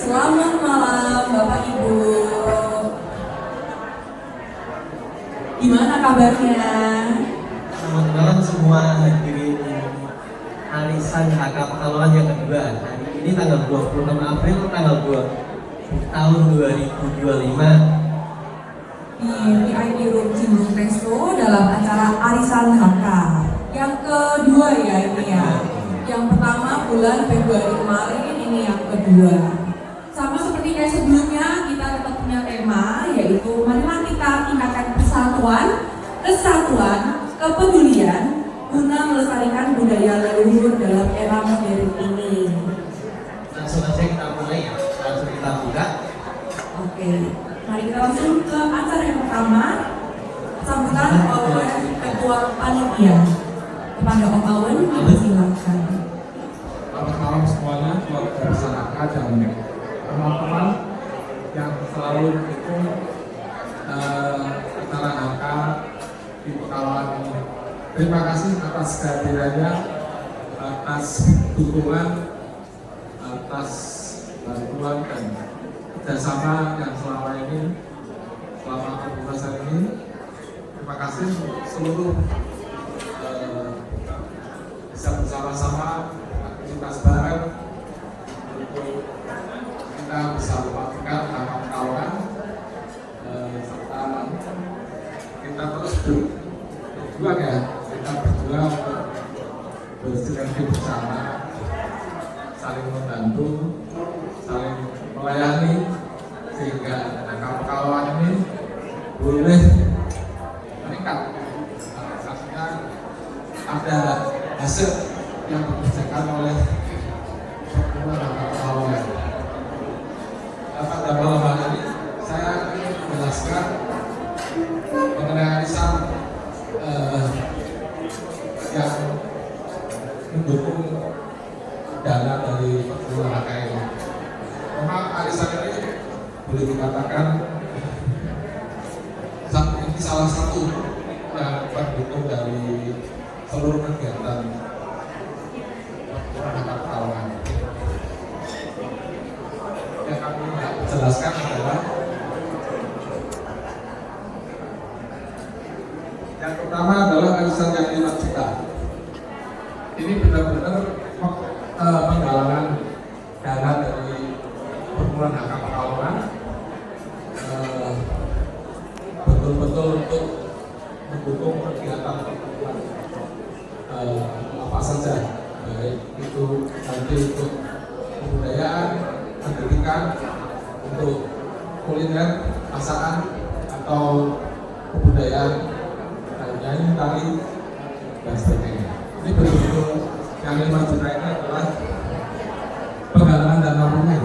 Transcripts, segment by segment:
Selamat malam Bapak Ibu. Gimana kabarnya? Selamat malam semua hadirin arisan HK Pekalongan yang kedua. Hari ini tanggal 26 April tanggal 2 tahun 2025 Di VIP Room Cibubur Resto dalam acara Arisan HK yang kedua ya ini ya. Yang pertama bulan Februari kemarin, ini yang kedua. Sama seperti kayak sebelumnya, kita tetap punya tema, yaitu marilah kita tingkatkan persatuan, kesatuan, kepedulian guna melestarikan budaya leluhur dalam era modern ini. Langsung aja kita mulai ya, langsung kita buka. Oke, mari kita langsung ke acara yang pertama, sambutan oleh Ketua Panitia. Kepada Om Awen, silakan. Selamat malam semuanya, keluarga besar HK dan teman-teman yang selalu mendukung acara HK di Pekalongan ini. Terima kasih atas kehadirannya, atas dukungan, atas bantuan dan kerjasama yang selama ini, selama kebebasan ini. Terima kasih seluruh bisa bersama-sama aktivitas bareng untuk kita bisa memastikan HK Pekalongan serta kita terus berjuang ya, kita berjuang untuk bersinergi bersama, saling membantu, saling melayani sehingga HK Pekalongan ini boleh meningkat. Artinya ada hasil yang dikerjakan oleh perkumpulan HK Pekalongan. Pada malam hari ini saya ingin menjelaskan mengenai arisan yang mendukung dana dari perkumpulan HK ini. Memang arisan ini boleh dikatakan ini salah satu yang mendukung dari seluruh kegiatan perkumpulan HK Pekalongan. Yang kami jelaskan adalah yang pertama adalah arisan yang 5 juta. Ini benar-benar penggalangan dana dari perkumpulan HK Pekalongan, betul-betul untuk mendukung kegiatan perkumpulan apa saja, baik itu nanti untuk kebudayaan, pendidikan, untuk kuliner, masakan, atau kebudayaan nyanyi, tari, dan sebagainya. Ini betul-betul yang 5 juta ini adalah penggalangan dana tunai.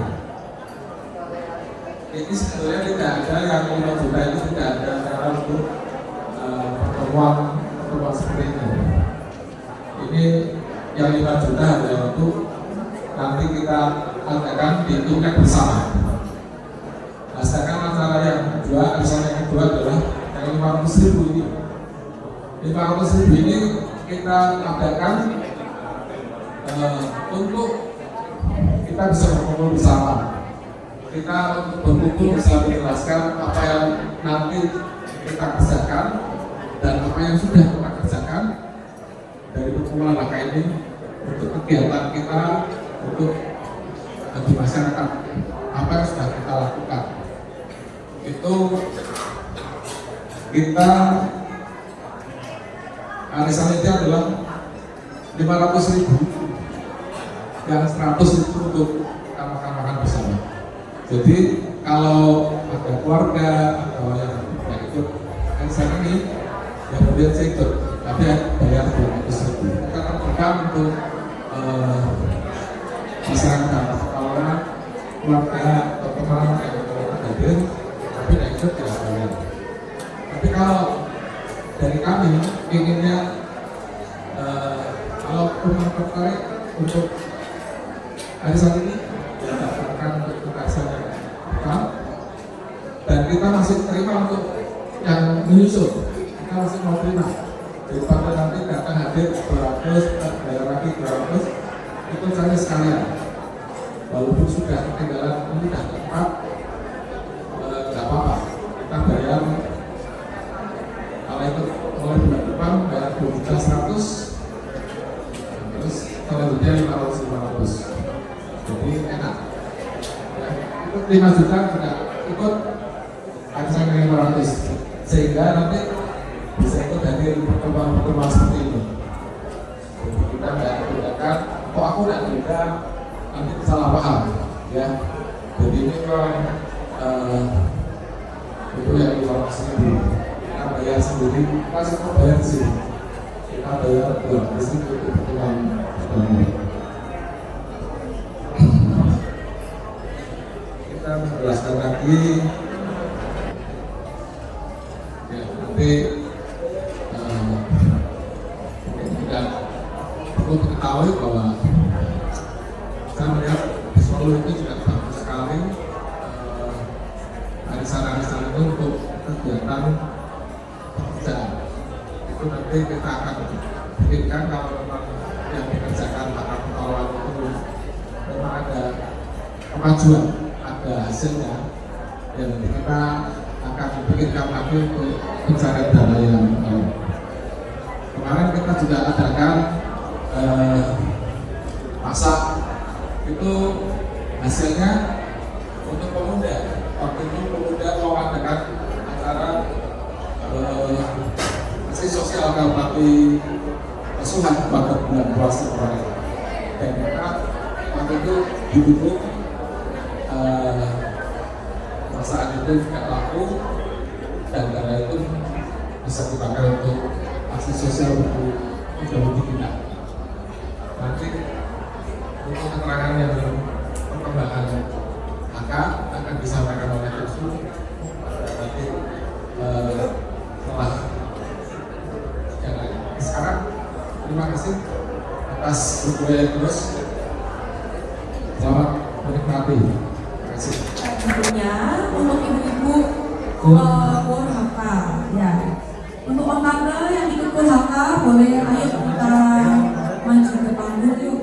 Ini sebenarnya tidak ada yang 5 juta itu tidak ada cara untuk pertemuan seperti ini. Ini yang 5 juta adalah untuk nanti kita adakan di tiket bersama. Nah, sedangkan acara yang kedua, arisan yang kedua adalah yang 500.000 ini. 500.000 ini kita adakan untuk kita bisa berkumpul bersama. Kita berkumpul bisa menjelaskan apa yang nanti kita kerjakan dan apa yang sudah kita kerjakan dari perkumpulan HK ini untuk kegiatan kita, untuk di masyarakat, apa yang sudah kita lakukan. Itu kita arisan itu adalah 500.000, yang 100 itu untuk kita makan bersama. Jadi kalau ada keluarga atau yang ikut arisan ini, ya kemudian saya ikut, tapi bayar 200.000. Kita terbuka untuk masyarakat Pekalongan, keluarga atau teman yang hadir, tapi tidak ikut tidak bayar. Tapi kalau dari kami inginnya kalau teman tertarik untuk arisan ini, ya daftarkan untuk arisan yang pertama, dan kita masih terima untuk yang menyusul. Kita masih mau terima daripada nanti datang hadir 200, bayar lagi 200, itu saja sekalian. walaupun sudah ketinggalan pindah tempat, nggak apa-apa, kita bayar. Kalau itu mulai bulan depan bayar 2.100.000, terus selanjutnya 500. Jadi enak. Ya, ikut 5 juta juga ikut arisan yang 500, sehingga nanti bisa ikut dari pertemuan seperti itu. Jadi kita nggak membedakan, kok aku nggak beda, nanti salah paham, ya. Jadi ini memang itu yang informasinya dulu. Kita bayar sendiri, kita semua bayar di sini. Kita bayar di sini untuk pertemuan seperti. Kita menjelaskan lagi, ya nanti tidak perlu diketahui bahwa saya melihat di Solo itu juga bagus sekali arisan-arisan itu untuk kegiatan pekerjaan. Itu nanti kita akan bikinkan kalau memang yang dikerjakan hak kawan itu memang ada kemajuan, ada hasilnya, dan nanti kita akan bikinkan lagi untuk pencarian dana yang lain. Kemarin kita juga adakan masak, itu hasilnya untuk pemuda. Waktu itu pemuda mengadakan acara aksi sosial bakti asuhan pada bulan puasa kemarin, dan kita waktu itu didukung masakan itu tidak laku, dan karena itu bisa dipakai untuk aksi sosial bagi kita. Nanti untuk keterangan yang perkembangan akan disampaikan oleh Josu nanti setelah yang lain. Sekarang terima kasih atas berkuliah terus. Selamat menikmati. Terima kasih. Tentunya untuk ibu-ibu KURHK, ya. Untuk Om Tante yang ikut KURHK boleh ayo kita maju ke panggung yuk.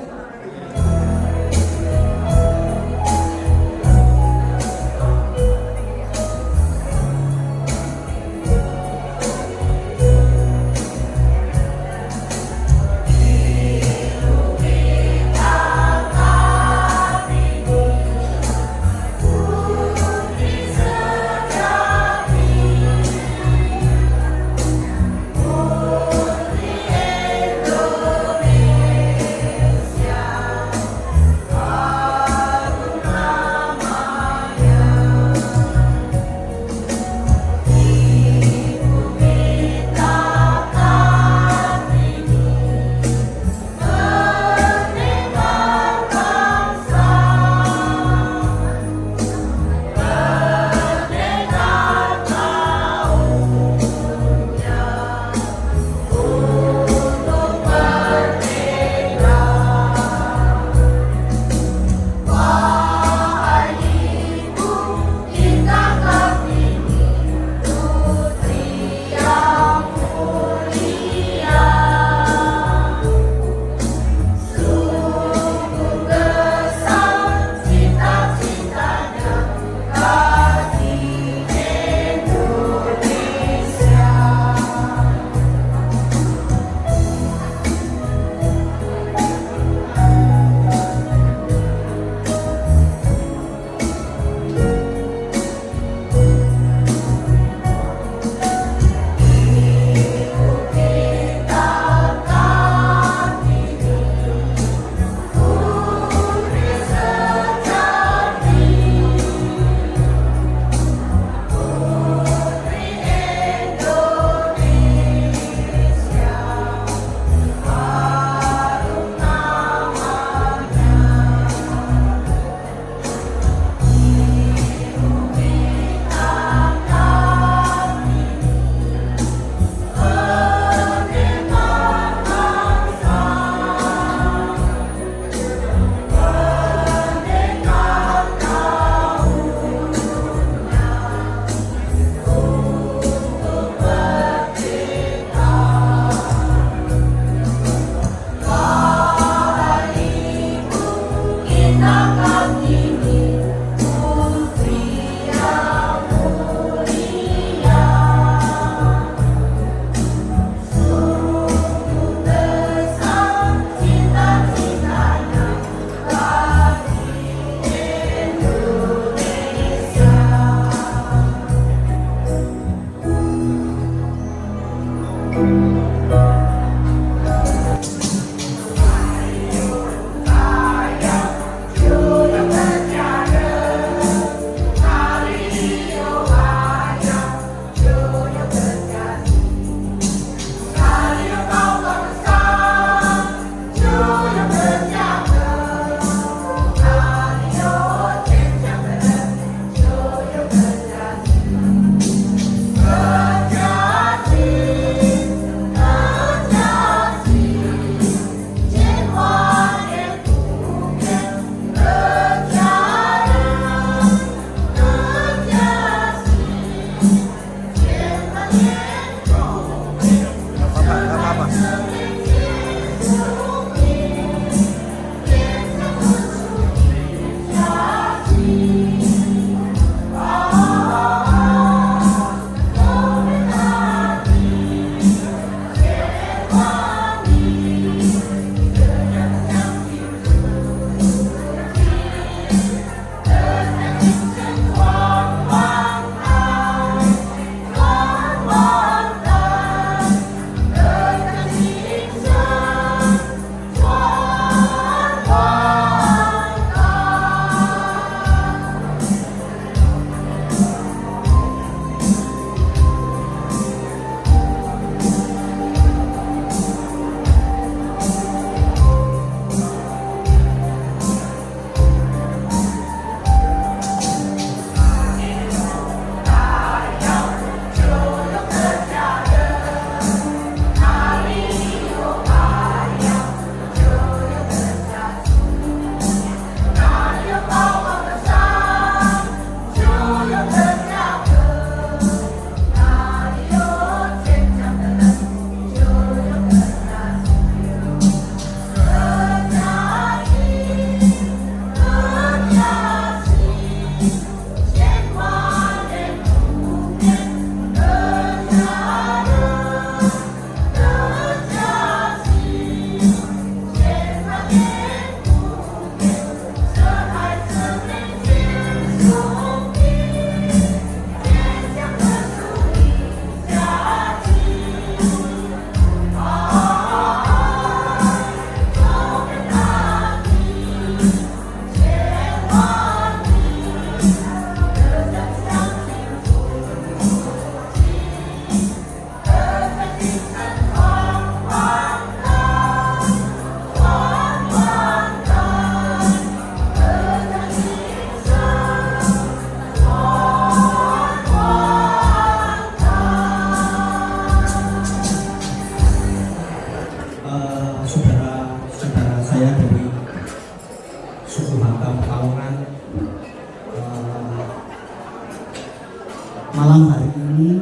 malam hari ini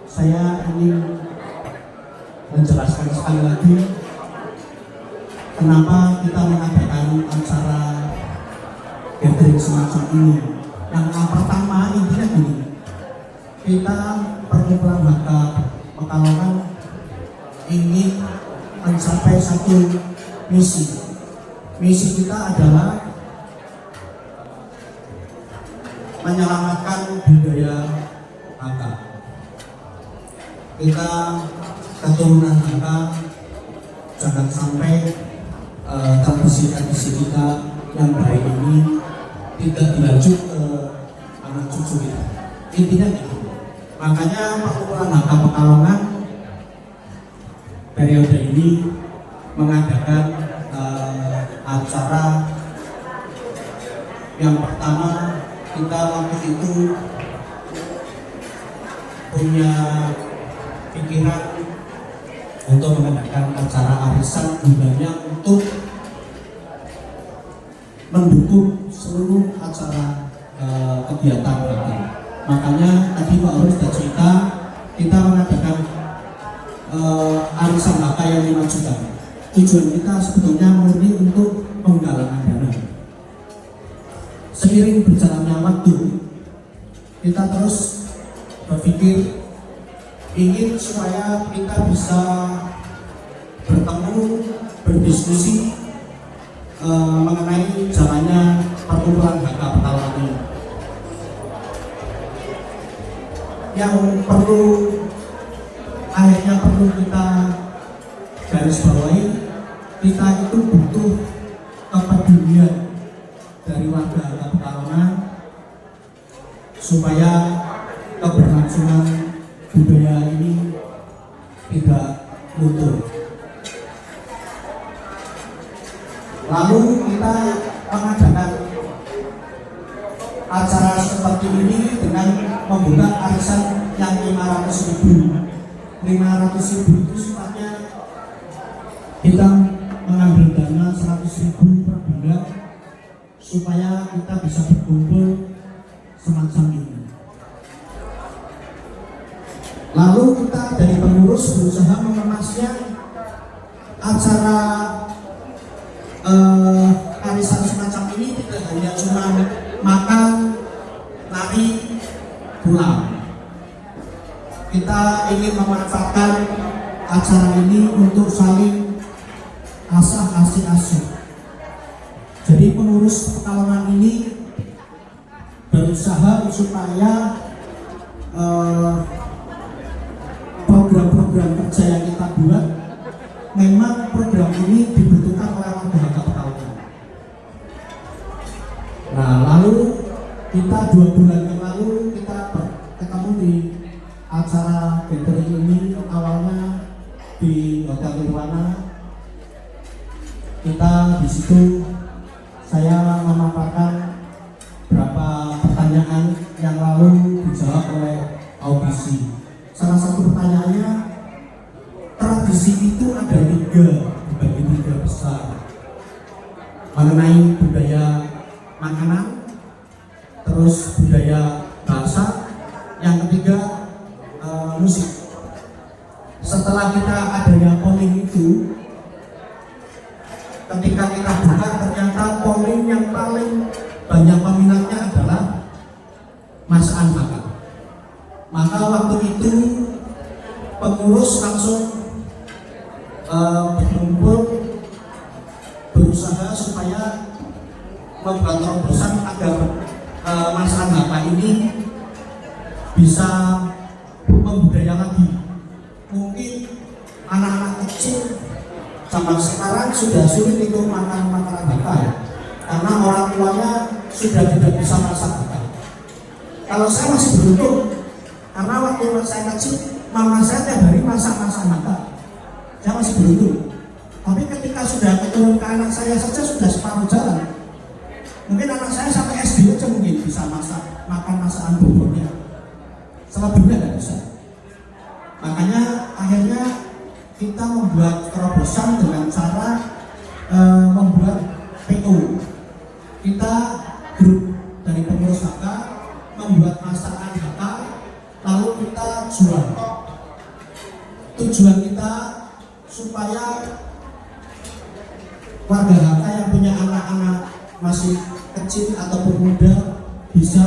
saya ingin menjelaskan sekali lagi kenapa kita mengadakan acara gathering semacam ini. Yang pertama intinya gini, kita perkumpulan HK Pekalongan ingin mencapai satu misi. Misi kita adalah menyelamatkan budaya HK. Kita keturunan HK jangan sampai tradisi-tradisi kita yang baik ini tidak dilanjut ke anak cucu kita. Intinya gitu. Makanya perkumpulan HK Pekalongan periode ini mengadakan acara yang pertama. Kita waktu itu punya pikiran untuk mengadakan acara arisan gunanya untuk mendukung seluruh acara kegiatan kita. Makanya tadi Pak Urus sudah cerita, kita mengadakan arisan HK yang 5 juta. Tujuan kita sebetulnya murni untuk penggalangan dana. Seiring berjalannya waktu, kita terus berpikir ingin supaya kita bisa bertemu, berdiskusi mengenai jalannya perkumpulan HK Pekalongan ini. Yang akhirnya perlu kita garis bawahi, kita itu butuh kepedulian dari warga HK Pekalongan supaya keberlangsungan budaya ini tidak luntur. Lalu kita mengadakan acara seperti ini dengan membuka arisan yang 500.000. 500.000 itu sifatnya kita mengambil dana 100.000 per bulan supaya kita bisa berkumpul semacam ini. Lalu kita dari pengurus berusaha mengemasnya acara arisan semacam ini tidak hanya cuma makan, nari, pulang. Kita ingin memanfaatkan acara ini untuk saling asah-asih. Jadi pengurus Pekalongan ini berusaha supaya program-program kerja yang kita buat memang program ini dibutuhkan oleh warga HK Pekalongan. Nah, lalu kita 2 bulan yang lalu kita ketemu di acara gathering ini, awalnya di Hotel Nirwana. Kita di situ saya memaparkan beberapa pertanyaan yang lalu dijawab oleh audisi. Salah satu pertanyaannya, tradisi itu ada 3, dibagi 3 besar, mengenai budaya makanan, terus budaya bahasa, yang ketiga musik. Setelah kita adanya polling itu, ketika kita buka ternyata polling yang paling banyak peminatnya adalah masakan HK. Maka waktu itu pengurus langsung berkumpul berusaha supaya membuat terobosan agar masakan HK ini bisa membudaya lagi. Mungkin anak-anak kecil zaman sekarang sudah sulit itu makan makanan HK ya, karena orang tuanya sudah tidak bisa masak HK. Kalau saya masih beruntung, karena waktu saya kecil mama saya tiap hari masak HK. Saya masih beruntung. Tapi ketika sudah turun ke anak saya saja sudah separuh jalan. Mungkin anak saya sampai SD aja mungkin bisa makan masakan buburnya. Selebihnya tidak bisa. Makanya akhirnya kita membuat terobosan dengan cara membuat PO. Kita grup dari pengurus HK membuat masakan HK lalu kita jual. Tujuan kita supaya warga HK yang punya anak-anak masih kecil ataupun muda bisa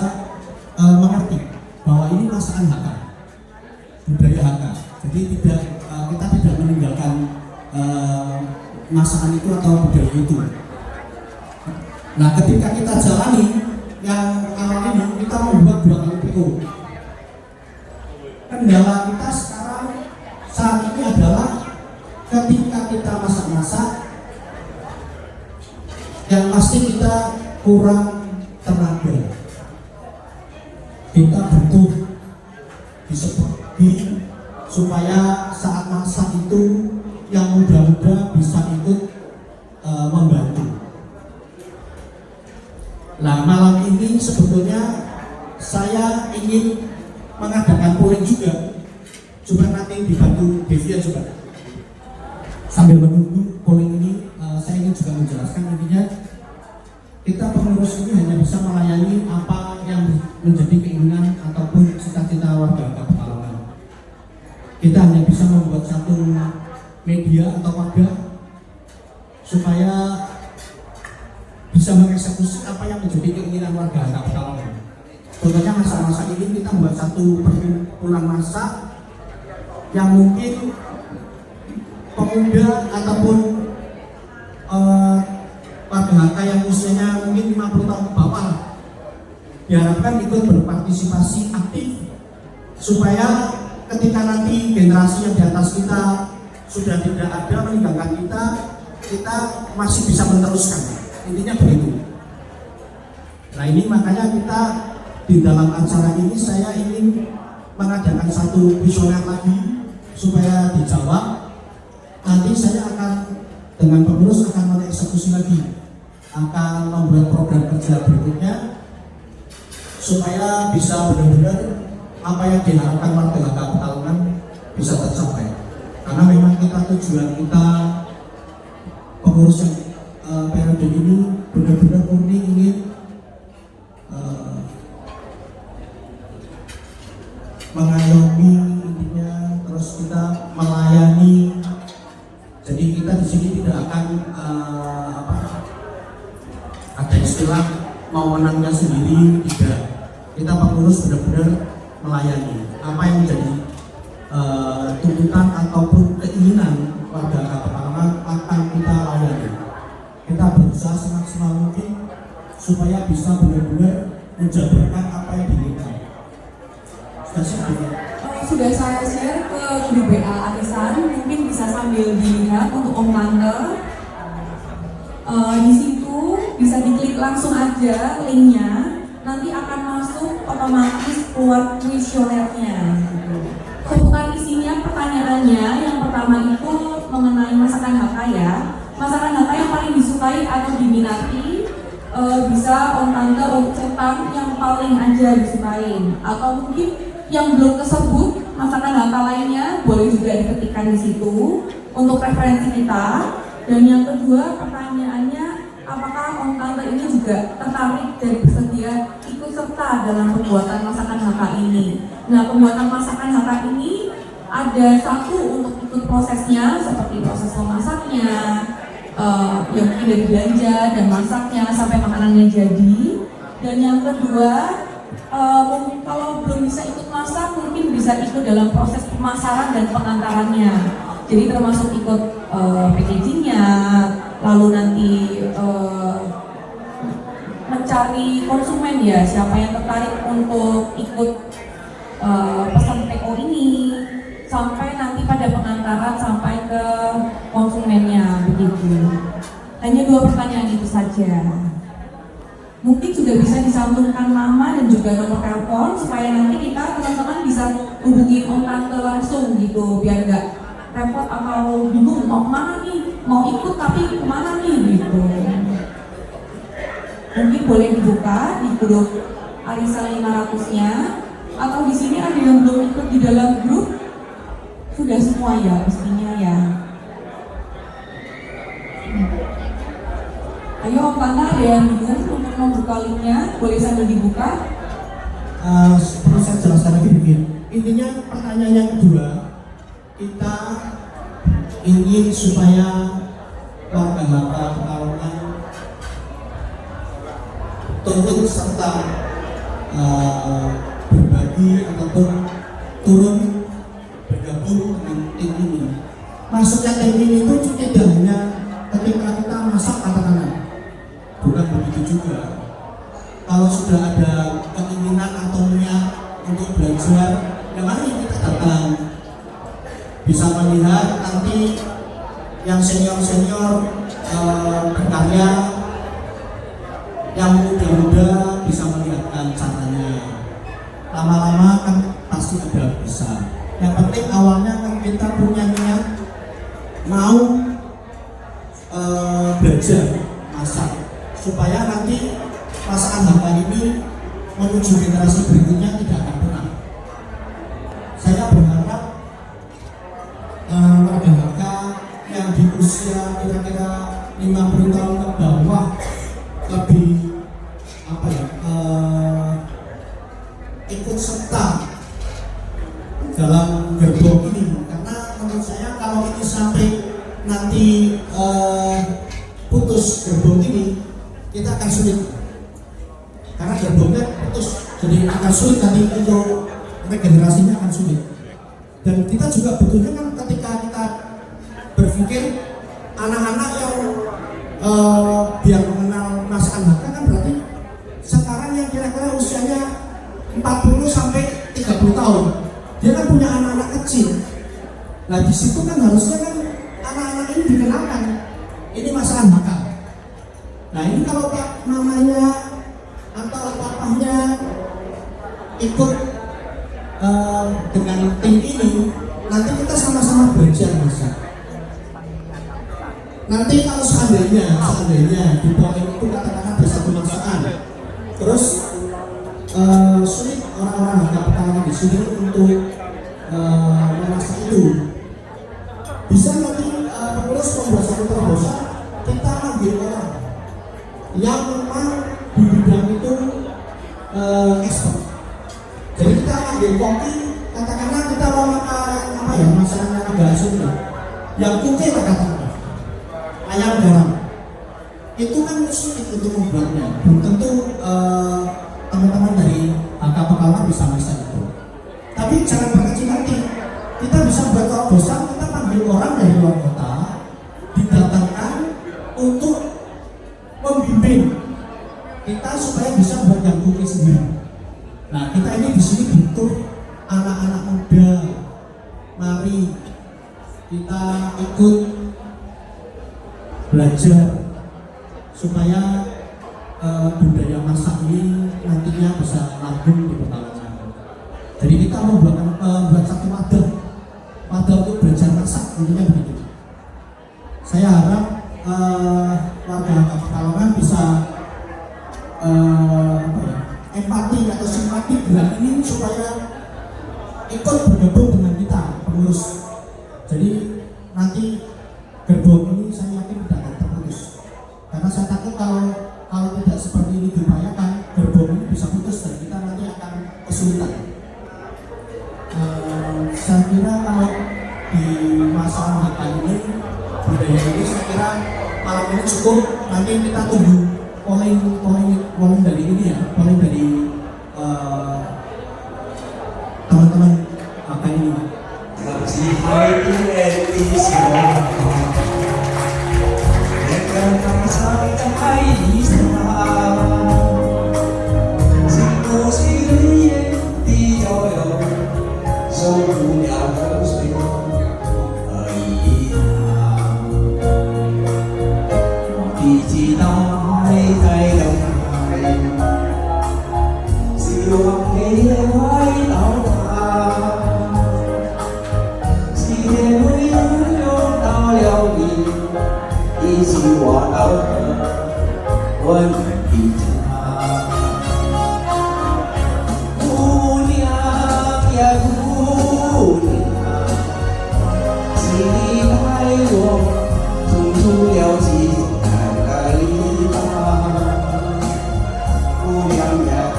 mengerti bahwa ini masakan HK, budaya HK. Jadi kita tidak meninggalkan masakan itu atau budaya itu. Nah, ketika kita jalani yang awal ini, kita membuat 2 kali PO. Kendala kita sekarang saat ini adalah ketika kita masak-masak, yang pasti kita kurang tenaga. Kita butuh disebut supaya saat masak itu yang muda-muda bisa ikut membantu. Nah, malam ini sebetulnya saya ingin mengadakan polling juga. Coba nanti dibantu Devia coba. Sambil menunggu polling ini, saya ingin juga menjelaskan intinya kita pengurus ini hanya bisa melayani apa yang menjadi keinginan ataupun cita-cita warga Pekalongan. Kita hanya bisa membuat satu media atau wadah supaya bisa mengeksekusi apa yang menjadi keinginan warga Pekalongan. Contohnya masa-masa ini kita buat satu perkumpulan masa yang mungkin pemuda ataupun warga HK yang usianya mungkin 50 tahun ke bawah diharapkan ikut berpartisipasi aktif supaya ketika nanti generasi yang di atas kita sudah tidak ada meninggalkan kita masih bisa meneruskan. Intinya begitu. Nah, ini makanya kita di dalam acara ini saya ingin mengadakan satu kuesioner lagi supaya dijawab. Nanti saya akan dengan pengurus akan mengeksekusi lagi, akan membuat program kerja berikutnya supaya bisa benar-benar apa yang diharapkan warga Pekalongan bisa tercapai. Karena memang tujuan kita pengurus yang periode ini benar-benar murni ingin mengayomi, intinya terus kita melayani. Jadi kita di sini tidak akan ada istilah mau menangnya sendiri, tidak. Kita pengurus benar-benar melayani apa yang menjadi tuntutan ataupun keinginan warga Pekalongan akan kita layani. Kita berusaha semaksimal mungkin supaya bisa benar-benar menjabarkan apa yang diinginkan. Sudah saya share ke grup WA Arisan, mungkin bisa sambil dilihat untuk Om Tante. Di situ bisa diklik langsung aja linknya, nanti akan masuk otomatis buat kuesionernya. Seputar isinya pertanyaannya, yang pertama itu mengenai masakan HK ya. Masakan HK yang paling disukai atau diminati, bisa Om Tante cetak yang paling aja disukain, atau mungkin yang belum tersebut masakan HK lainnya boleh juga diketikkan di situ untuk referensi kita. Dan yang kedua pertanyaannya, apakah Om Tante ini juga tertarik dan bersedia ikut serta dalam pembuatan masakan HK ini. Nah, pembuatan masakan HK ini ada satu untuk ikut prosesnya seperti proses memasaknya, yang mungkin dari belanja dan masaknya sampai makanannya jadi. Dan yang kedua, kalau belum bisa ikut masak, mungkin bisa ikut dalam proses pemasaran dan pengantarannya. Jadi termasuk ikut packagingnya, lalu nanti mencari konsumen ya, siapa yang tertarik untuk ikut pesan PO ini, sampai nanti pada pengantaran sampai ke konsumennya begitu. Hanya 2 pertanyaan itu saja. Mungkin juga bisa disambungkan nama dan juga nomor telepon supaya nanti kita teman-teman bisa hubungi Om Tante langsung gitu, biar nggak repot atau bingung mau kemana nih, mau ikut tapi kemana nih gitu. Mungkin boleh dibuka di grup Arisan 500-nya, atau di sini ada yang belum ikut di dalam grup. Sudah semua ya pastinya ya. Ayo Om Tante, ada yang bingung untuk membuka linknya, boleh sambil dibuka. Perlu saya jelaskan lagi, Devia. intinya pertanyaan yang kedua, kita ingin supaya warga Haka Pekalongan turut serta berbagi ataupun turun bergabung dengan tim ini. Maksudnya tim ini itu tidak hanya ketika kita masak katakanlah, bukan begitu juga. Kalau sudah ada keinginan atau niat untuk belajar, ya mari kita datang. Bisa melihat nanti yang senior-senior berkarya, yang muda-muda bisa melihatkan caranya. Lama-lama kan pasti ada bisa. Yang penting awalnya kan kita punya niat mau belajar masak supaya nanti masakan Haka ini menuju generasi berikutnya tidak akan punah. Saya berharap warga Haka yang di usia kira-kira 50 tahun ke bawah lebih ikut serta dalam gerbong ini, karena menurut saya kalau ini sampai nanti putus gerbong ini, kita akan sulit karena gerbongnya putus, jadi akan sulit nanti untuk regenerasinya akan sulit. Dan kita juga butuhnya kan ketika kita berpikir anak-anak yang biar mengenal masakan Haka kan berarti sekarang yang kira-kira usianya 40 sampai 30 tahun, dia kan punya anak-anak kecil. Nah di situ kan harusnya kan anak-anak ini dikenalkan ini masakan Haka. Nah ini kalau pak mamanya atau papahnya ikut dengan tim ini, nanti kita sama-sama belajar masak. Nanti kalau seandainya di bawah itu katakanlah ada satu masakan, terus sulit orang-orang Haka Pekalongan di sini untuk memasak itu, bisa nanti pengurus membuat satu terobosan, kita ambil orang yang memang di bidang itu expert. Jadi kita ambil koki, katakanlah kita mau makan masakannya agak Sunda, yang kuke katakanlah ayam garam, itu kan sulit untuk membuatnya. Belum tentu teman-teman dari Haka Pekalongan bisa masak itu. Tapi jangan berkecil hati, kita bisa buat terobosan, kita panggil orang dari luar kota, didatangkan untuk membimbing kita supaya bisa buat yang kuki sendiri. Nah kita ini di sini butuh anak-anak muda, mari kita ikut belajar supaya budaya masak ini nantinya bisa langgeng di Pekalongan. Jadi kita membuat satu wadah untuk belajar masak, intinya begitu. Saya harap warga Pekalongan bisa empati atau simpati dengan ini supaya ikut bergabung dengan kita pengurus. Jadi nanti gerbong ini saya yakin tidak akan terputus, karena saya takut kalau tidak seperti ini diupayakan, gerbong ini bisa putus dan kita nanti akan kesulitan. Saya kira kalau di masa Haka ini, budaya ini saya kira malam ini cukup. Nanti kita tunggu polling dari ini ya, polling dari teman-teman Haka ini.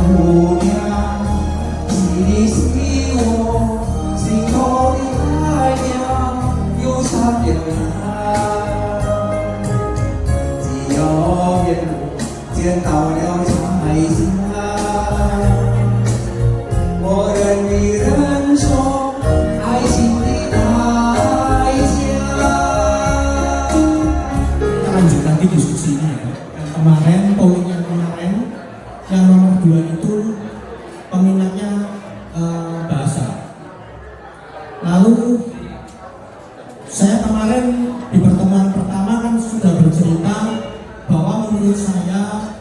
姑娘，你的随我。kemarin, polling yang kemarin, yang nomor 2 itu peminatnya bahasa. Lalu saya kemarin di pertemuan pertama kan sudah bercerita bahwa menurut saya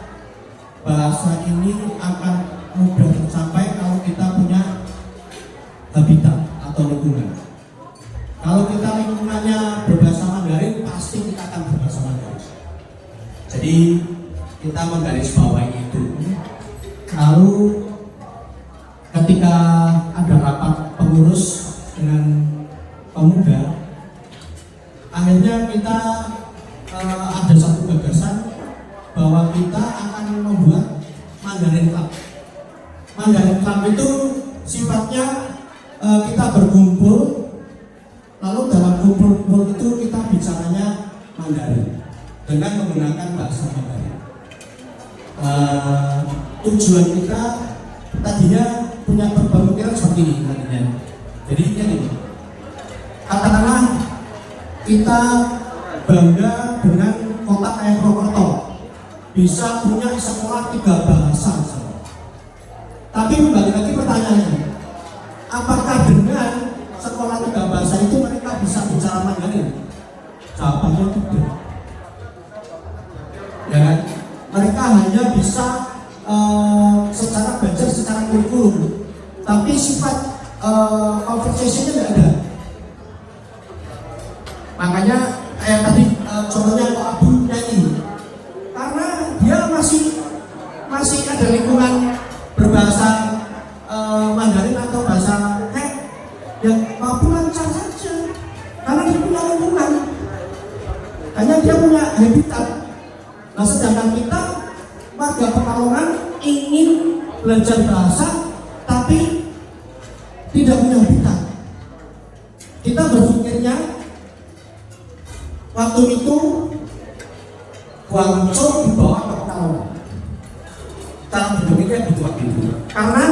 bahasa ini akan mudah tercapai kalau kita punya habitat atau lingkungan. Kalau kita lingkungannya berbahasa Mandarin, pasti kita akan berbahasa Mandarin. Jadi kita menggarisbawahi itu. Lalu ketika ada rapat pengurus dengan pemuda, akhirnya kita ada satu gagasan bahwa kita akan membuat Mandarin Club. Mandarin Club itu sifatnya kita berkumpul, lalu dalam kumpul-kumpul itu kita bicaranya Mandarin dengan menggunakan bahasa Mandarin. Tujuan kita tadinya punya pemikiran seperti ini tadinya. Jadi ini, katakanlah kita bangga dengan kota kayak Purwokerto bisa punya sekolah 3 bahasa. Tapi kembali lagi pertanyaannya, apakah dengan sekolah 3 bahasa itu mereka bisa bicara Mandarin? Jawabannya tidak. Ya kan? Mereka hanya bisa secara belajar, secara kurikulum, tapi sifat conversation-nya tidak ada. Makanya kayak tadi contohnya Pak Abu nyanyi, karena dia masih ada lingkungan berbahasa Mandarin atau bahasa yang Pak Abu lancar saja, karena dia punya lingkungan, hanya dia punya habitat. Nah, sedangkan kita warga Pekalongan ingin belajar bahasa tapi tidak punya habitat. Kita berpikirnya waktu itu Guangzhou dibawa ke Pekalongan. Cara berpikirnya begitu waktu itu. Karena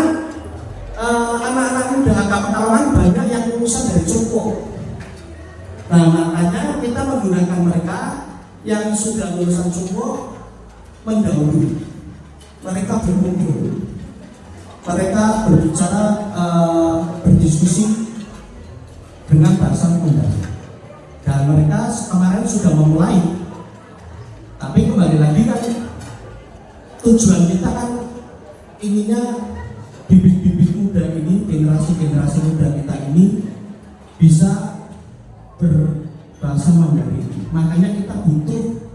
anak-anak muda HK Pekalongan banyak yang lulusan dari Cungkup. Nah, makanya kita menggunakan mereka yang sudah lulusan Cungkup mendahului. Mereka berkumpul, mereka berbicara, berdiskusi dengan bahasa Mandarin. Dan mereka kemarin sudah memulai. Tapi kembali lagi kan, tujuan kita kan inginnya bibit-bibit muda ini, generasi-generasi muda kita ini bisa berbahasa Mandarin. Makanya kita butuh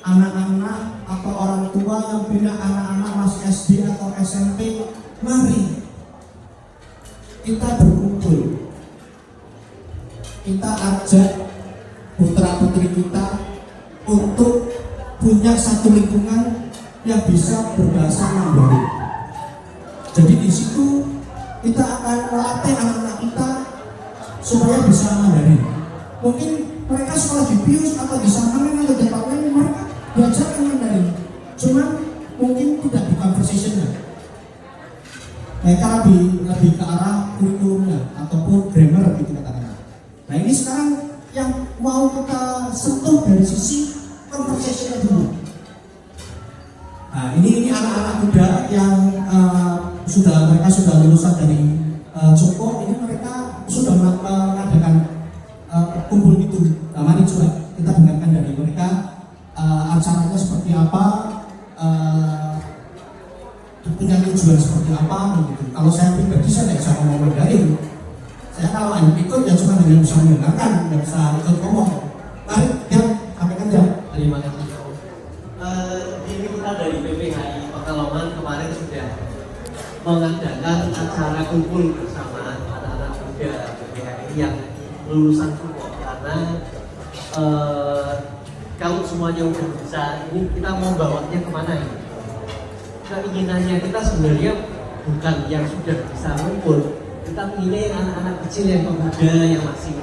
anak-anak atau orang tua yang punya anak-anak masih SD atau SMP. Mari kita berkumpul, kita ajak putra-putri kita untuk punya satu lingkungan yang bisa berbahasa Mandarin. Jadi di situ kita akan melatih anak-anak kita supaya bisa Mandarin. Mungkin mereka sekolah di Pius atau di Samarinda atau di Papua, mereka belajar Mandarin, cuma mungkin tidak di conversation-nya. Mereka lebih ke arah kurikulumnya ataupun grammar gitu katakanlah. Nah, ini sekarang yang mau kita sentuh dari sisi conversation-nya dulu. Nah, ini anak-anak muda yang mereka sudah lulusan dari Joko, ini mereka sudah mengadakan kumpul itu. Nah, mari coba kita dengarkan dari mereka acaranya seperti apa, punya tujuan seperti apa gitu. Kalau saya pribadi saya tidak bisa ngomong Mandarin. Saya kalau ikut ya cuma dengan bisa mendengarkan, tidak bisa ikut ngomong. Mari ya, sampaikan ya. Terima kasih. Ini kita dari PPHI Pekalongan kemarin sudah mengadakan acara kumpul bersama anak-anak muda PPHI yang lulusan Cungkup, karena kalau semuanya udah bisa, ini kita mau bawanya kemana ini? Keinginannya kita sebenarnya bukan yang sudah bisa ngumpul, kita inginnya yang anak-anak kecil, yang pemuda, yang masih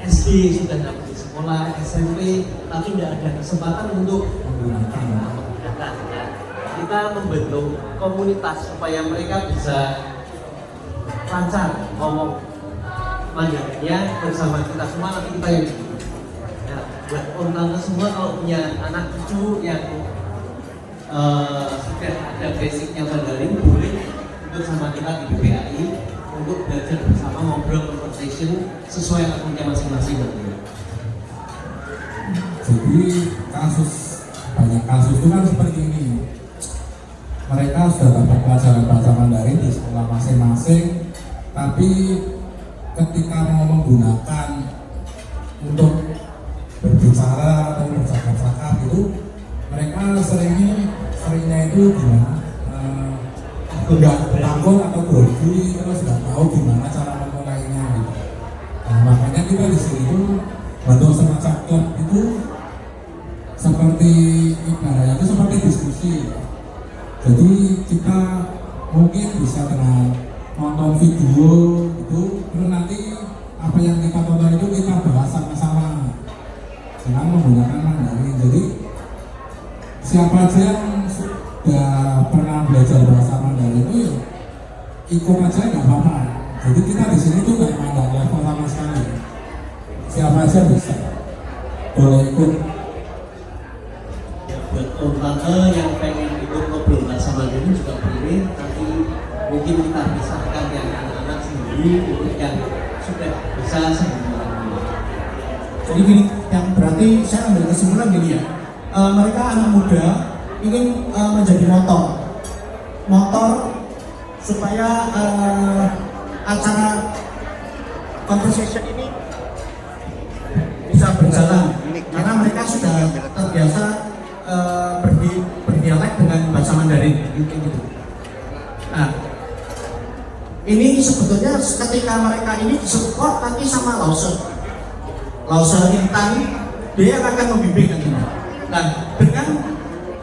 SD sudah nggak pergi sekolah, SMP tapi tidak ada kesempatan untuk menggunakan ya. Kita membentuk komunitas supaya mereka bisa lancar ngomong Mandarinnya bersama kita semua. Nanti kita yang ya, buat orang semua kalau punya anak cucu yang sudah ada basicnya Mandarin, boleh ikut sama kita di BPAI untuk belajar bersama, ngobrol conversation sesuai akunnya masing-masing nanti. Jadi banyak kasus itu kan seperti ini. Mereka sudah dapat pelajaran bahasa Mandarin di sekolah masing-masing, tapi ketika mau menggunakan untuk berbicara atau bercakap-cakap itu, mereka seringnya itu gimana? Nggak takut atau grogi, terus nggak tahu gimana cara memulainya gitu. Nah, makanya kita di sini itu bentuk semacam klub itu seperti ibaratnya itu seperti diskusi. Jadi kita mungkin bisa dengan nonton video itu, terus nanti apa yang kita tonton itu kita bahas sama-sama dengan menggunakan Mandarin. Jadi siapa aja yang sudah pernah belajar bahasa Mandarin itu ya ikut aja nggak apa-apa. Jadi kita di sini tuh nggak mandang level sama sekali. Siapa aja bisa, boleh ikut. Buat om tante yang pengen ikut ngobrol bahasa Mandarin juga boleh, tapi mungkin kita pisahkan yang anak-anak sendiri untuk yang sudah bisa sendiri. Jadi gini, yang berarti saya ambil kesimpulan gini ya, mereka anak muda ingin menjadi motor supaya acara conversation ini bisa berjalan, karena mereka sudah terbiasa berdialek dengan bahasa Mandarin gitu. Nah, ini sebetulnya ketika mereka ini disupport nanti sama Lause Intan, dia akan membimbing nantinya. Nah, dengan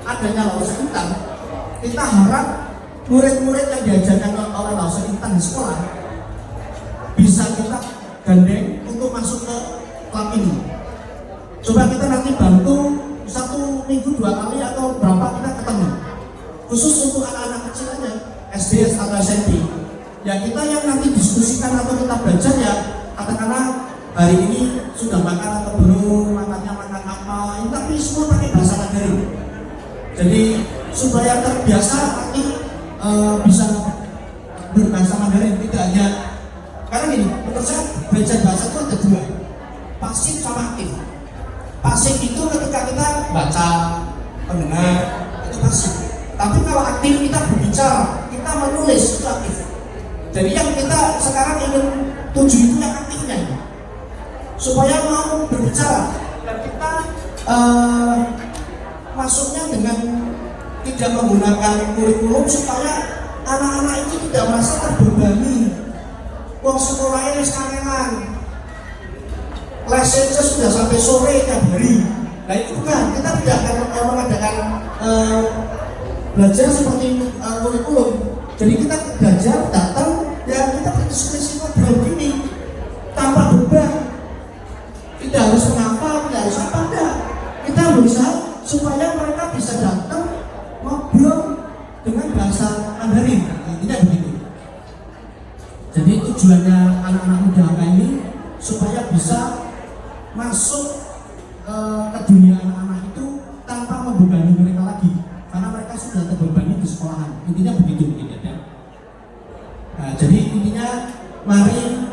adanya Lause Intan, kita harap murid-murid yang diajarkan oleh Lause Intan di sekolah bisa kita gandeng untuk masuk ke klub ini. Coba kita nanti bantu 1 minggu 2 kali atau berapa kita ketemu, khusus untuk anak-anak kecil aja, SD atau SMP. Ya kita yang nanti diskusikan atau kita belajar ya, katakanlah hari ini sudah makan atau belum, makannya makan apa, ini tapi semua pakai bahasa Mandarin. Jadi supaya terbiasa nanti bisa berbahasa Mandarin, tidak hanya karena gini, menurut saya belajar bahasa itu ada 2, pasif sama aktif. Pasif itu ketika kita baca, mendengar, itu pasif. Tapi kalau aktif kita berbicara, kita menulis, itu aktif. Jadi yang kita sekarang ingin tuju itu yang aktifnya, supaya mau berbicara. Dan kita masuknya dengan tidak menggunakan kurikulum supaya anak-anak itu tidak merasa terbebani. Uang sekolahnya sekarang lesnya sudah sampai sore tiap hari. Nah itu bukan, kita tidak akan mengadakan belajar seperti kurikulum. Jadi kita belajar, datang, ya kita berdiskusi ngobrol gini tanpa beban. Tidak harus mengapa, tidak harus apa, enggak. Kita berusaha supaya mereka bisa datang ngobrol dengan bahasa Mandarin. Intinya begitu. Jadi tujuannya anak-anak muda ini supaya bisa masuk ke dunia anak-anak itu tanpa membebani mereka lagi, karena mereka sudah terbebani di sekolahan. Intinya begitu mungkin ya. Nah, jadi intinya mari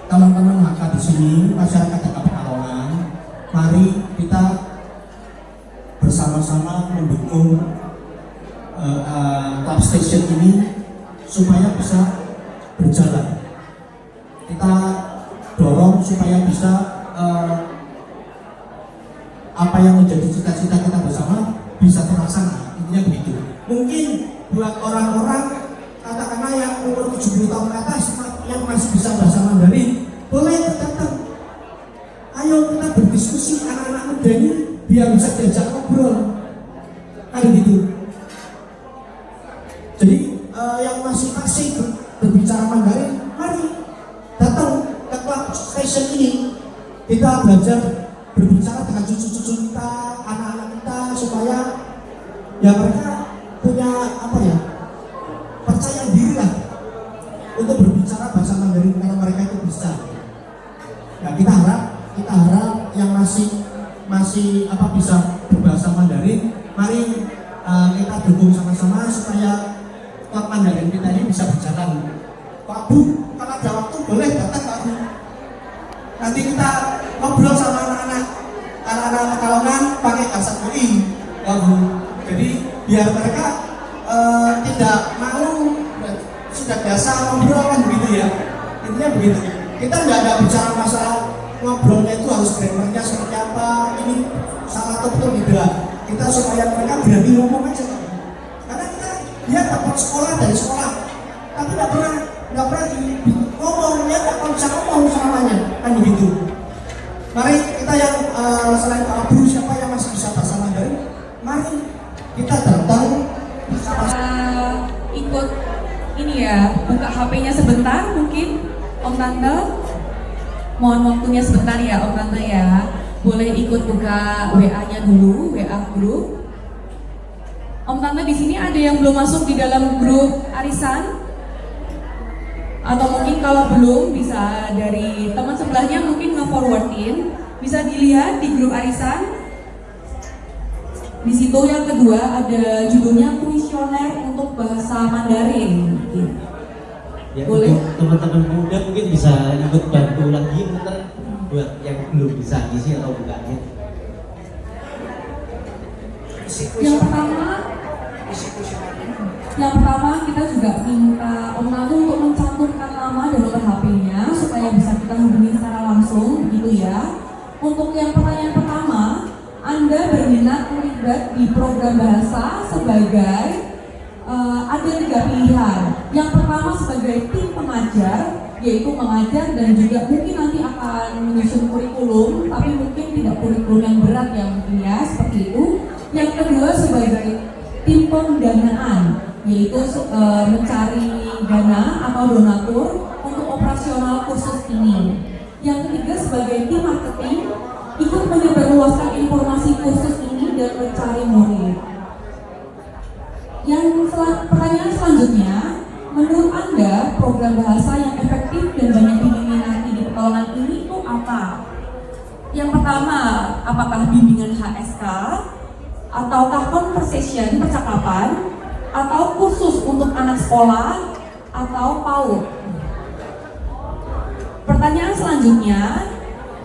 teman-teman HK di sini, masyarakat HK Pekalongan, mari kita bersama-sama mendukung club station ini supaya bisa berjalan. Kita dorong supaya bisa apa yang menjadi cita-cita kita bersama bisa terlaksana. Intinya begitu. Mungkin buat orang-orang katakanlah yang umur 70 tahun ke atas yang masih bisa bahasa Mandarin, boleh datang. Ayo kita berdiskusi, anak-anak muda ini biar bisa diajak ngobrol. Kan gitu. Jadi yang masih asing berbicara Mandarin, mari datang ke club station ini. Kita belajar berbicara dengan cucu-cucu kita, anak-anak kita, supaya ya mereka punya apa ya, percaya diri lah untuk berbicara bahasa Mandarin karena mereka itu bisa. Ya kita harap yang masih bisa berbahasa Mandarin supaya klub Mandarin kita ini bisa berjalan. Pak Bu, kalau ada waktu boleh datang Pak Bu. Nanti kita ngobrol sama anak-anak Pekalongan pakai bahasa UI, Pak Bu. Jadi biar mereka tidak mau, sudah biasa ngobrol kan begitu ya. Intinya begitu. Kita nggak bicara masalah ngobrolnya itu harus grammarnya seperti apa, ini salah atau betul tidak. Kita supaya mereka berani ngomong aja. Karena dia dapat sekolah dari sekolah, tapi nggak pernah ngomong, dia nggak bisa ngomong selamanya, kan begitu. Mari kita yang selain Pak Abu, siapa yang masih bisa bahasa Mandarin, mari kita datang sama-sama. Ikut ini ya, buka HP-nya sebentar mungkin Om Tante. Mohon waktunya sebentar ya Om Tante ya. Boleh ikut buka WA-nya dulu, WA grup. Om Tante di sini ada yang belum masuk di dalam grup arisan? Atau mungkin kalau belum bisa dari teman sebelahnya mungkin nge-forwardin, bisa dilihat di grup arisan. Di situ yang kedua ada judulnya kuesioner untuk bahasa Mandarin. Ya, Boleh. untuk teman-teman muda mungkin bisa ikut bantu lagi muter buat yang belum bisa isi atau bukanya. Yang pertama kita juga minta Om Tante untuk mencantumkan nama dan nomor HP-nya supaya bisa kita hubungi secara langsung, begitu ya. Untuk yang pertanyaan pertama, Anda berminat terlibat di program bahasa sebagai ada 3 pilihan. Yang pertama sebagai tim pengajar, yaitu mengajar dan juga mungkin nanti akan menyusun kurikulum, tapi mungkin tidak kurikulum yang berat ya mungkin ya, seperti itu. Yang kedua sebagai tim pendanaan, yaitu mencari dana atau donatur untuk operasional kursus ini. Yang ketiga sebagai tim marketing, ikut menyebarluaskan informasi kursus ini dan mencari murid. Pertanyaan selanjutnya, menurut Anda program bahasa yang efektif dan banyak diminati di Pekalongan ini itu apa? Yang pertama, apakah bimbingan HSK, ataukah conversation, percakapan, atau kursus untuk anak sekolah, atau PAUD? Pertanyaan selanjutnya,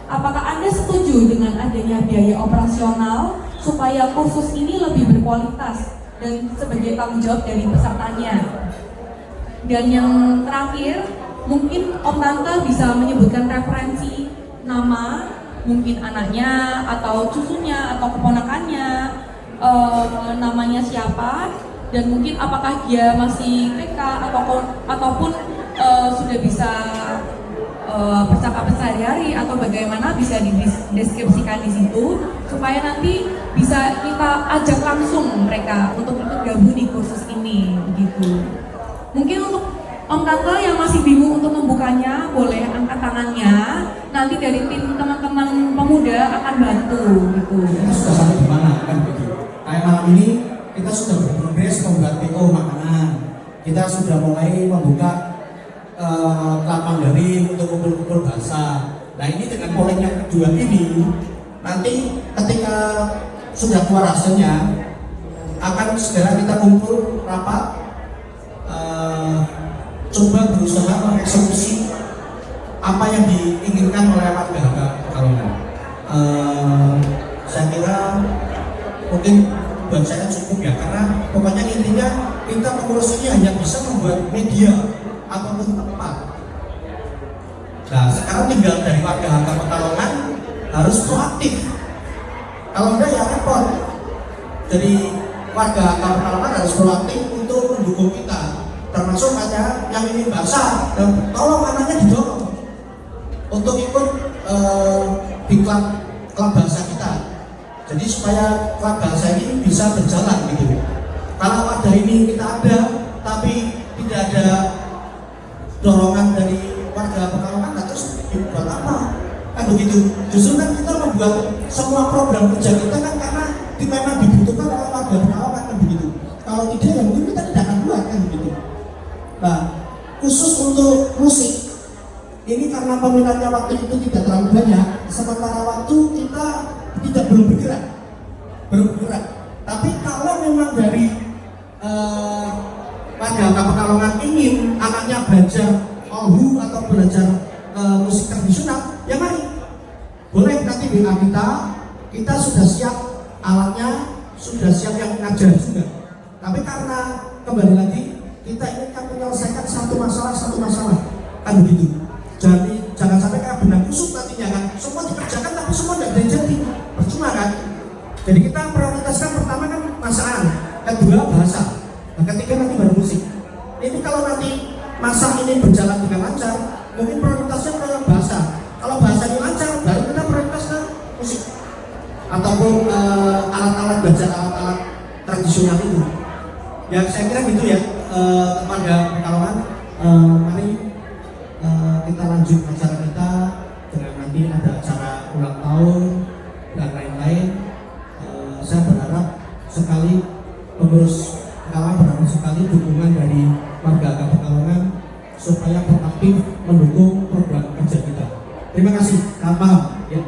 apakah Anda setuju dengan adanya biaya operasional supaya kursus ini lebih berkualitas dan sebagai tanggung jawab dari pesertanya? Dan yang terakhir, mungkin Om Tante bisa menyebutkan referensi nama, mungkin anaknya, atau cucunya, atau keponakannya, namanya siapa, dan mungkin apakah dia masih TK ataupun sudah bisa percakapan sehari-hari atau bagaimana, bisa dideskripsikan di situ supaya nanti bisa kita ajak langsung mereka untuk ikut gabung di kursus ini begitu. Mungkin untuk Om Tante yang masih bingung untuk membukanya boleh angkat tangannya, nanti dari tim teman-teman pemuda akan bantu gitu. Kita sudah sampai di mana kan begitu. Kayak malam ini kita sudah berprogres membuat PO makanan. Kita sudah mulai membuka klub Mandarin untuk kumpul-kumpul bahasa. Nah ini dengan poin yang kedua ini, nanti ketika sudah keluar hasilnya, akan segera kita kumpul rapat, coba berusaha mengeksekusi apa yang diinginkan oleh warga Pekalongan. Saya kira mungkin buat saya cukup ya, karena pokoknya intinya kita pengurus ini hanya bisa membuat media ataupun tempat. Nah sekarang tinggal dari warga Pekalongan harus proaktif. Kalau enggak ya repot. Jadi warga Pekalongan harus proaktif untuk mendukung kita, termasuk hanya yang ingin bahasa, dan tolong anaknya didorong untuk ikut di klub bahasa kita. Jadi supaya klub bahasa ini bisa berjalan gitu. Kalau ada ini kita ada, tapi tidak ada dorongan dari warga Pekalongan, terus buat apa? Kan begitu. Justru kan kita membuat semua program kerja kita kan karena memang dibutuhkan oleh warga Pekalongan kan begitu. Kalau tidak ya mungkin kita tidak akan buat kan begitu. Nah, khusus untuk musik ini karena peminatnya waktu itu tidak terlalu banyak, sementara waktu kita belum bergerak. Tapi kalau memang dari warga Pekalongan ingin anaknya belajar olhu atau belajar musik tradisional, ya mari, boleh nanti WA kita sudah siap alatnya, sudah siap yang ngajar juga. Tapi karena kembali lagi kita ingin menyelesaikan satu masalah kan begitu. Jadi jangan sampai kayak benang kusut nantinya kan, semua dikerjakan tapi semua tidak jadi, percuma kan. Jadi kita prioritaskan pertama kan masa anak, kedua bahasa, dan ketiga nanti baru musik. Itu kalau nanti masa ini berjalan dengan lancar, mungkin prioritasnya ke bahasa. Kalau bahasanya lancar, baru kita prioritas ke musik ataupun alat-alat belajar, alat-alat tradisional itu. Ya saya kira gitu ya, kepada Pekalongan. Mari kita lanjut acara kita dengan nanti ada acara ulang tahun dan lain-lain. Saya berharap sekali pengurus Pekalongan, berharap sekali dukungan dari warga Pekalongan supaya proaktif mendukung program kerja kita. Terima kasih, selamat malam. Ya.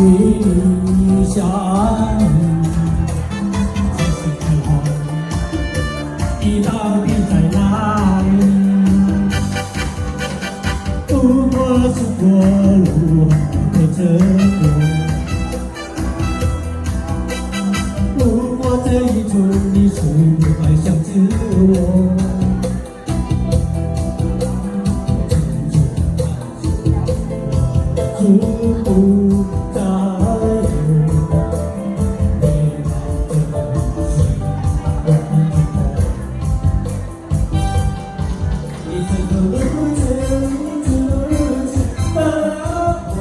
你相遇，这是之后，你到底在哪里？不过是过路的折磨。路过这一处，你是否还想着我？足不在乎，未来的是我的梦。你曾和我牵着手把我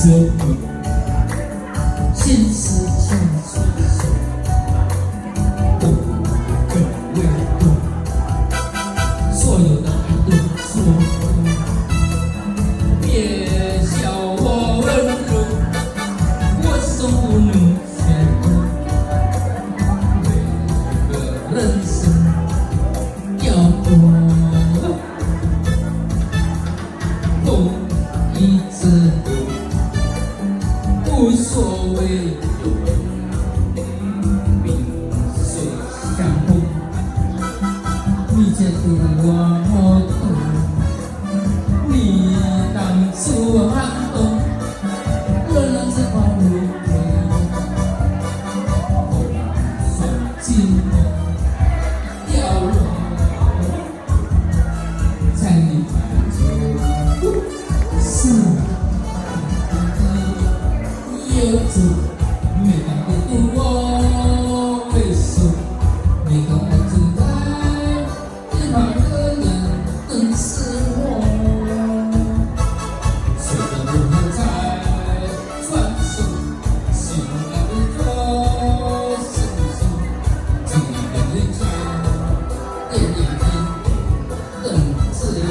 折磨，现实像传说，我更为多，所有的爱都错过，别笑我温柔，我始终不能选择，每个人生要过。风一直流，无所谓有萍水相逢，你却对我好痛，你当初喊动，仍然是花如飞，风霜寂寞掉落，才离开走。是，有着每个度过回首，每个爱正在变化的人更是我。随着路人在传说，希望那个歌声中，经历的人潮，点点点更自由。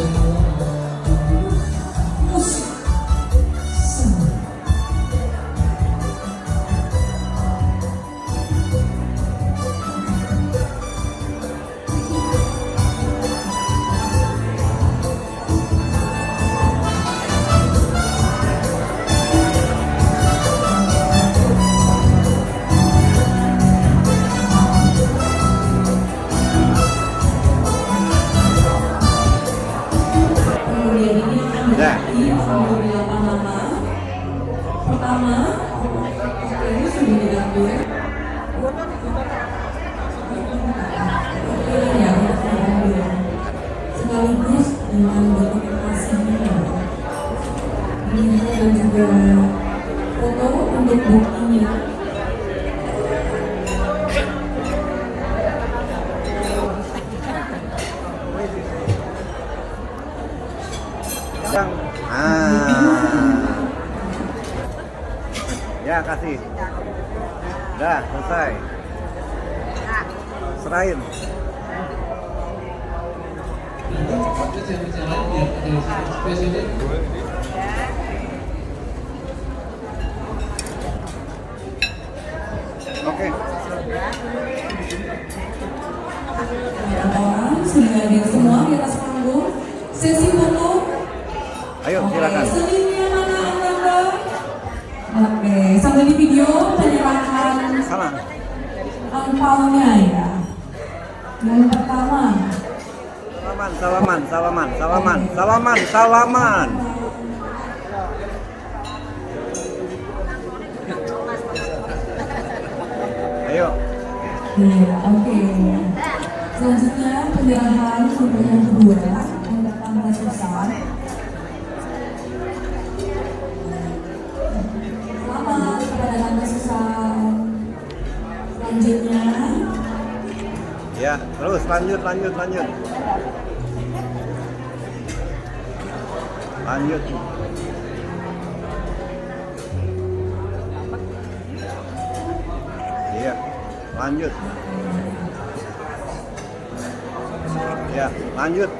Kemudian ini akan diganti sambil beberapa nama. Pertama, ini sudah diambil. Ini ya, diambil sekaligus dengan dokumentasinya. Ini dan juga foto untuk buktinya. Ya kasih. Dah selesai. Serahin. Oke. Orang sudah hadir semua di atas panggung. Sesi foto. Ayo silakan. Selinnya mana Anda? Oke, sambil di video penyerahan Sana. angpaunya ya. Yang pertama, Salaman. Ayo. ya, oke. Selanjutnya penyerahan untuk yang kedua, yang pertama susah. Selamat kepada Anda susah. Selanjutnya, Ya, terus lanjut. Lanjut. Iya, lanjut. Ya, lanjut.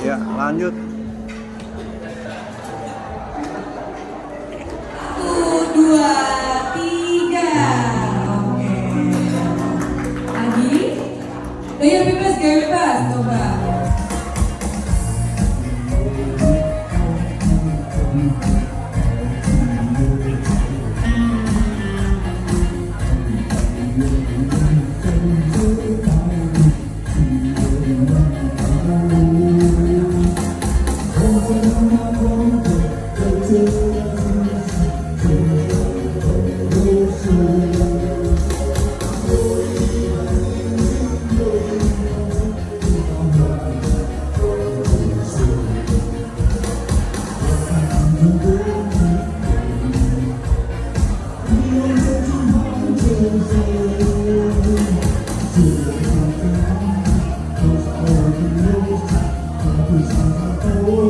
Ya, lanjut. 1, 2, 3. Oke. Lagi. Gaya bebas. Coba. Oh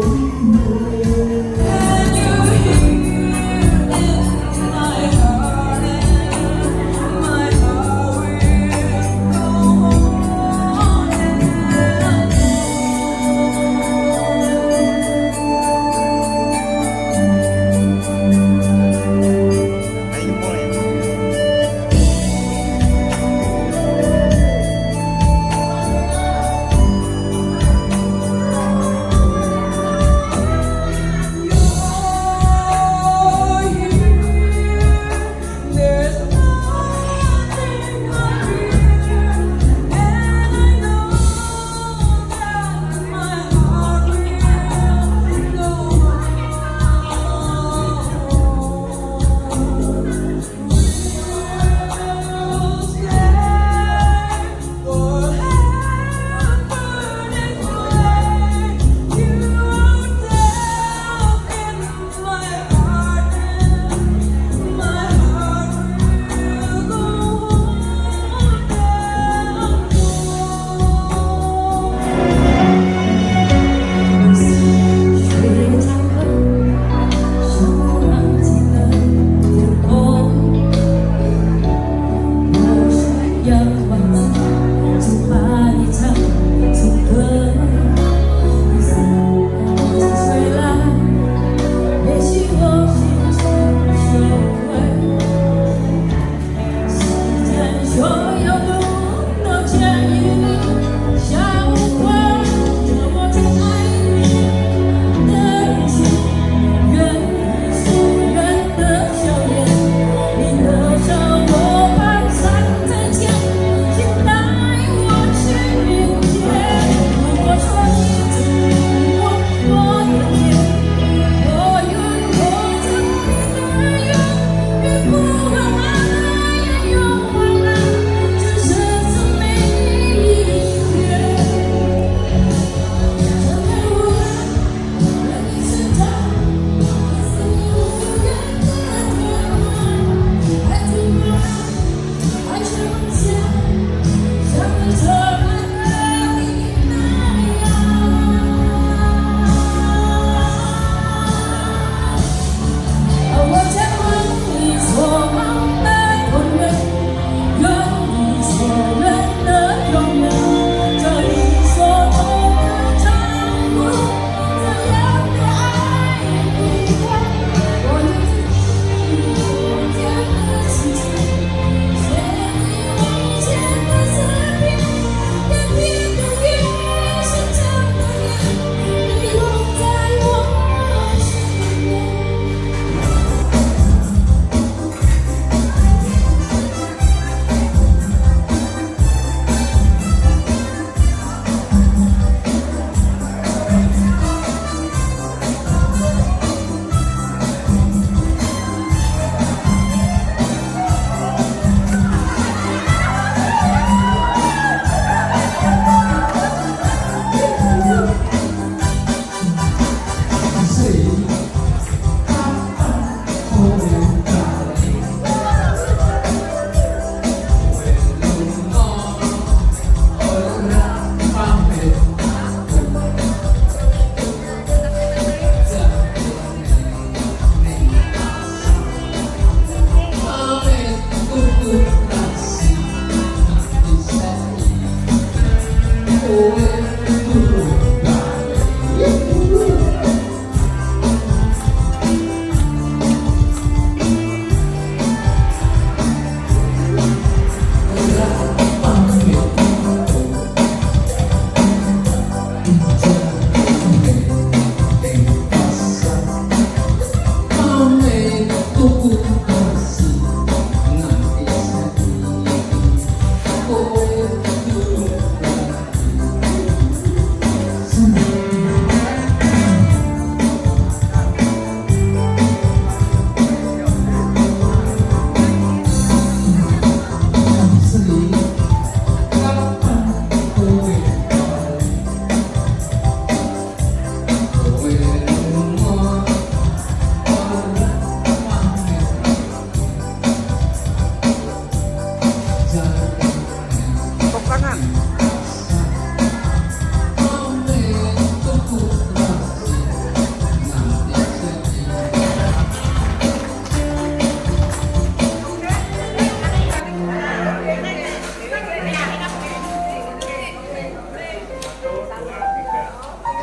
Tepuk tangan.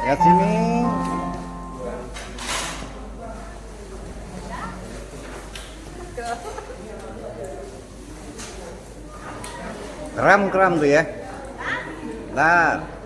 Lihat sini. Kram tuh ya. Nah.